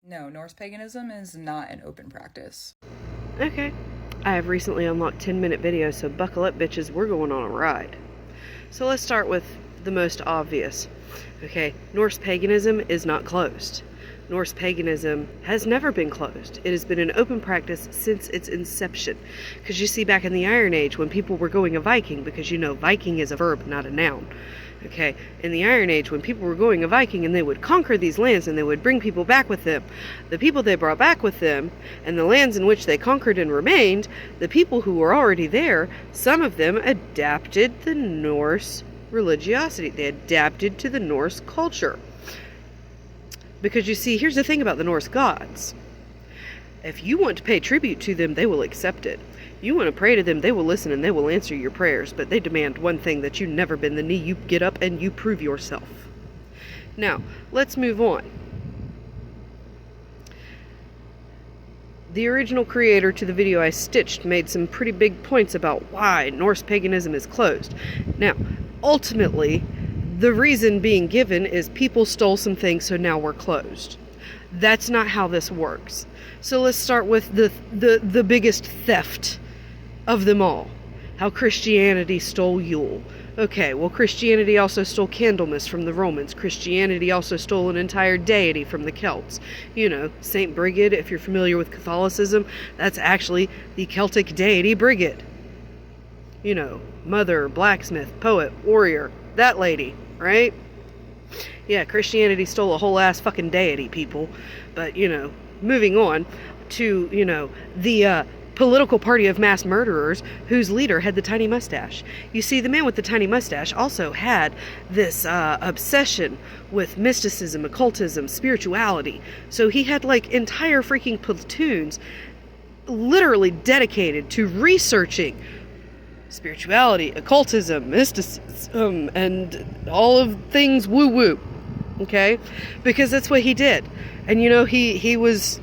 No, Norse paganism is not an open practice. Okay. I have recently unlocked 10-minute videos, so buckle up, bitches. We're going on a ride. So let's start with the most obvious. Okay, Norse paganism is not closed. Norse paganism has never been closed. It has been an open practice since its inception. Because you see, back in the Iron Age, when people were going a Viking, because you know Viking is a verb, not a noun. Okay, in the Iron Age, when people were going a Viking and they would conquer these lands and they would bring people back with them, the people they brought back with them and the lands in which they conquered and remained, the people who were already there, some of them adapted the Norse religiosity. They adapted to the Norse culture. Because you see, here's the thing about the Norse gods. If you want to pay tribute to them, they will accept it. You want to pray to them, they will listen and they will answer your prayers, but they demand one thing: that you never bend the knee, you get up and you prove yourself. Now, let's move on. The original creator to the video I stitched made some pretty big points about why Norse paganism is closed. Now, ultimately, the reason being given is people stole some things, so now we're closed. That's not how this works. So let's start with the biggest theft of them all. How Christianity stole Yule. Okay, well, Christianity also stole Candlemas from the Romans. Christianity also stole an entire deity from the Celts. You know, Saint Brigid, if you're familiar with Catholicism, that's actually the Celtic deity Brigid. You know, mother, blacksmith, poet, warrior, that lady, right? Yeah, Christianity stole a whole ass fucking deity, people. But, you know, moving on to, you know, the political party of mass murderers whose leader had the tiny mustache. You see, the man with the tiny mustache also had this obsession with mysticism, occultism, spirituality. So he had like entire freaking platoons literally dedicated to researching spirituality, occultism, mysticism, and all of things woo-woo. Okay? Because that's what he did. And you know, he was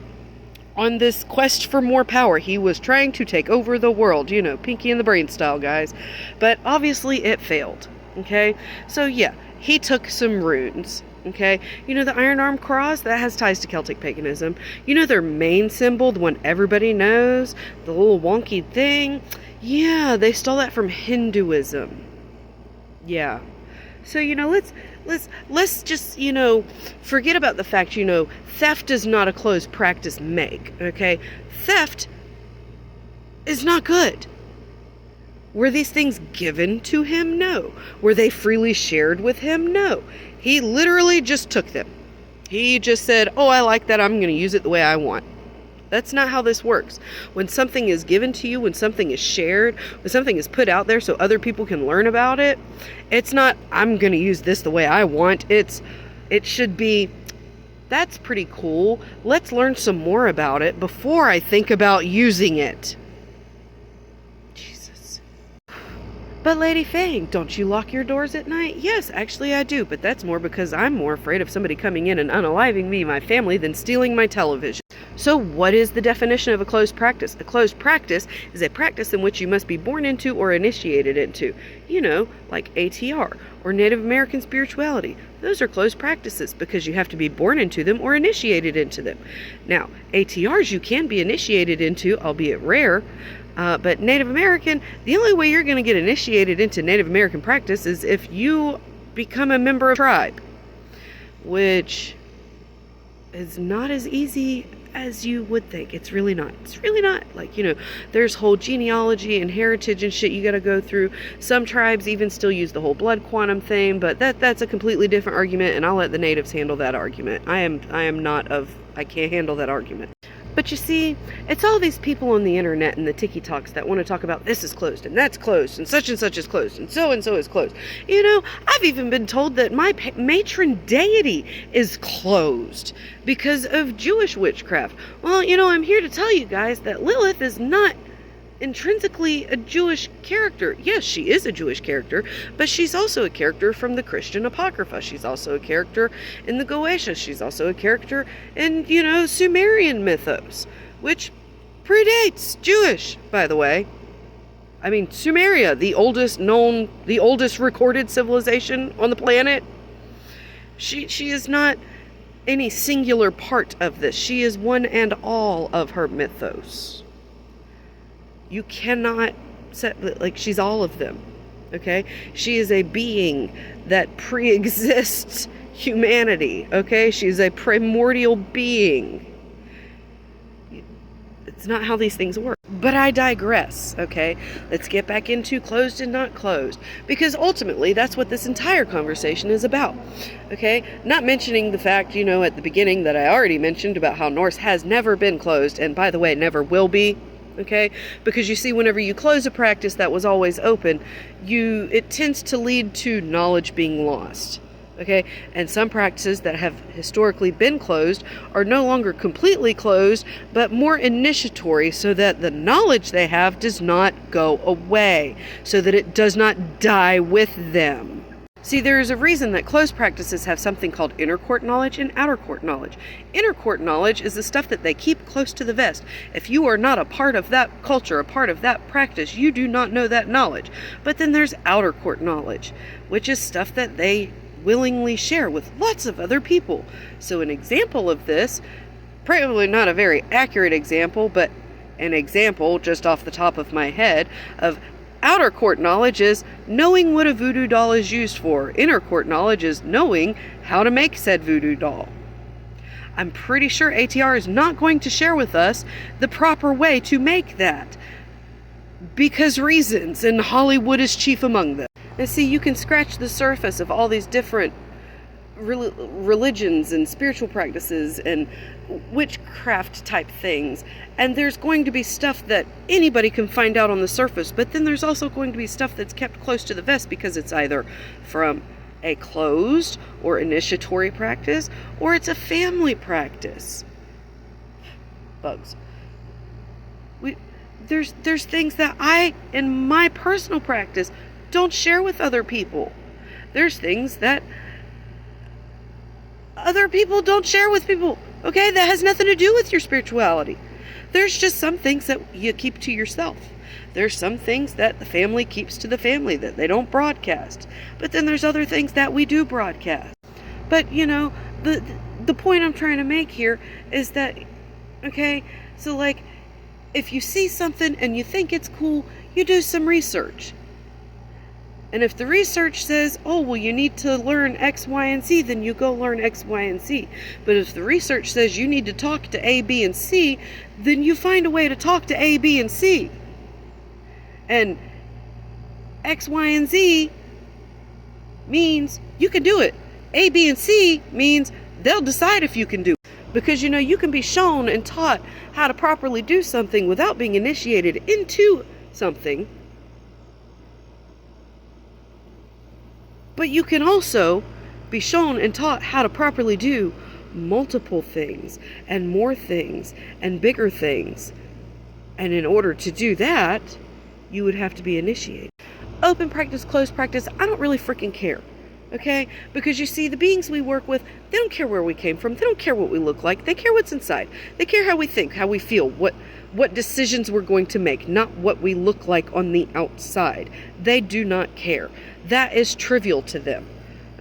on this quest for more power. He was trying to take over the world, you know, Pinky and the Brain style, guys. But obviously it failed, okay? So yeah, he took some runes, okay? You know the Iron Arm Cross? That has ties to Celtic paganism. You know their main symbol, the one everybody knows? The little wonky thing? Yeah, they stole that from Hinduism. Yeah. So, you know, let's just, you know, forget about the fact, you know, theft does not a closed practice make, okay? Theft is not good. Were these things given to him? No. Were they freely shared with him? No. He literally just took them. He just said, oh, I like that, I'm going to use it the way I want. That's not how this works. When something is given to you, when something is shared, when something is put out there so other people can learn about it, it's not, I'm going to use this the way I want. It should be, that's pretty cool. Let's learn some more about it before I think about using it. Jesus. But Lady Fang, don't you lock your doors at night? Yes, actually I do, but that's more because I'm more afraid of somebody coming in and unaliving me and my family than stealing my television. So what is the definition of a closed practice? A closed practice is a practice in which you must be born into or initiated into. You know, like ATR or Native American spirituality. Those are closed practices because you have to be born into them or initiated into them. Now, ATRs you can be initiated into, albeit rare, but Native American, the only way you're going to get initiated into Native American practice is if you become a member of a tribe, which is not as easy as you would think. It's really not. It's really not. Like, you know, there's whole genealogy and heritage and shit you gotta go through. Some tribes even still use the whole blood quantum thing, but that's a completely different argument, and I'll let the natives handle that argument. I can't handle that argument. But you see, it's all these people on the internet and the TikToks that want to talk about this is closed and that's closed and such is closed and so is closed. You know, I've even been told that my matron deity is closed because of Jewish witchcraft. Well, you know, I'm here to tell you guys that Lilith is not intrinsically a Jewish character. Yes, she is a Jewish character, but she's also a character from the Christian Apocrypha. She's also a character in the Goetia. She's also a character in, you know, Sumerian mythos, which predates Jewish, by the way. I mean, Sumeria, the oldest recorded civilization on the planet. She is not any singular part of this. She is one and all of her mythos. You cannot set, like, she's all of them. Okay? She is a being that pre-exists humanity. Okay? She's a primordial being. It's not how these things work. But I digress, okay? Let's get back into closed and not closed. Because ultimately, that's what this entire conversation is about, okay? Not mentioning the fact, at the beginning that I already mentioned about how Norse has never been closed, and by the way, never will be, okay? Because you see, whenever you close a practice that was always open, it tends to lead to knowledge being lost. Okay, and some practices that have historically been closed are no longer completely closed, but more initiatory so that the knowledge they have does not go away, so that it does not die with them. See, there is a reason that closed practices have something called inner court knowledge and outer court knowledge. Inner court knowledge is the stuff that they keep close to the vest. If you are not a part of that culture, a part of that practice, you do not know that knowledge. But then there's outer court knowledge, which is stuff that they willingly share with lots of other people. So an example of this, probably not a very accurate example, but an example just off the top of my head of outer court knowledge is knowing what a voodoo doll is used for. Inner court knowledge is knowing how to make said voodoo doll. I'm pretty sure ATR is not going to share with us the proper way to make that, because reasons, and Hollywood is chief among them. And see, you can scratch the surface of all these different religions and spiritual practices and witchcraft type things, and there's going to be stuff that anybody can find out on the surface, but then there's also going to be stuff that's kept close to the vest because it's either from a closed or initiatory practice, or it's a family practice. Bugs. There's things that I, in my personal practice, don't share with other people. There's things that other people don't share with people, okay? That has nothing to do with your spirituality. There's just some things that you keep to yourself. There's some things that the family keeps to the family that they don't broadcast. But then there's other things that we do broadcast. But, the point I'm trying to make here is that, okay, so like, if you see something and you think it's cool, you do some research. And if the research says, oh, well, you need to learn X, Y, and Z, then you go learn X, Y, and Z. But if the research says you need to talk to A, B, and C, then you find a way to talk to A, B, and C. And X, Y, and Z means you can do it. A, B, and C means they'll decide if you can do it. Because, you can be shown and taught how to properly do something without being initiated into something. But you can also be shown and taught how to properly do multiple things and more things and bigger things. And in order to do that, you would have to be initiated. Open practice, closed practice, I don't really freaking care. Okay? Because you see, the beings we work with, they don't care where we came from. They don't care what we look like. They care what's inside. They care how we think, how we feel, what decisions we're going to make, not what we look like on the outside. They do not care. That is trivial to them.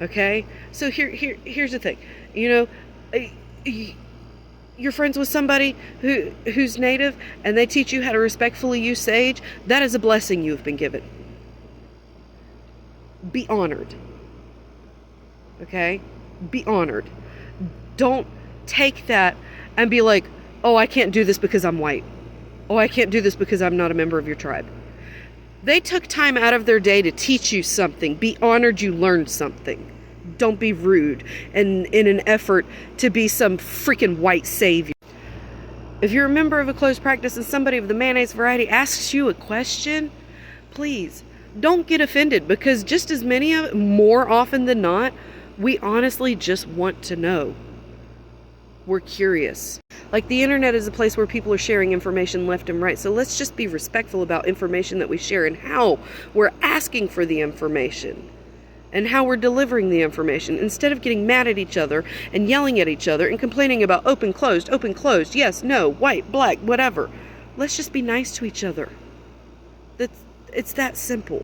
Okay? So here's the thing. You're friends with somebody who's native and they teach you how to respectfully use sage. That is a blessing you have been given. Be honored. Okay? Be honored. Don't take that and be like, oh, I can't do this because I'm white. Oh, I can't do this because I'm not a member of your tribe. They took time out of their day to teach you something. Be honored you learned something. Don't be rude and in an effort to be some freaking white savior. If you're a member of a closed practice and somebody of the mayonnaise variety asks you a question, please don't get offended, because just as many of more often than not, we honestly just want to know. We're curious. Like, the internet is a place where people are sharing information left and right. So let's just be respectful about information that we share and how we're asking for the information and how we're delivering the information, instead of getting mad at each other and yelling at each other and complaining about open, closed, yes, no, white, black, whatever. Let's just be nice to each other. It's that simple.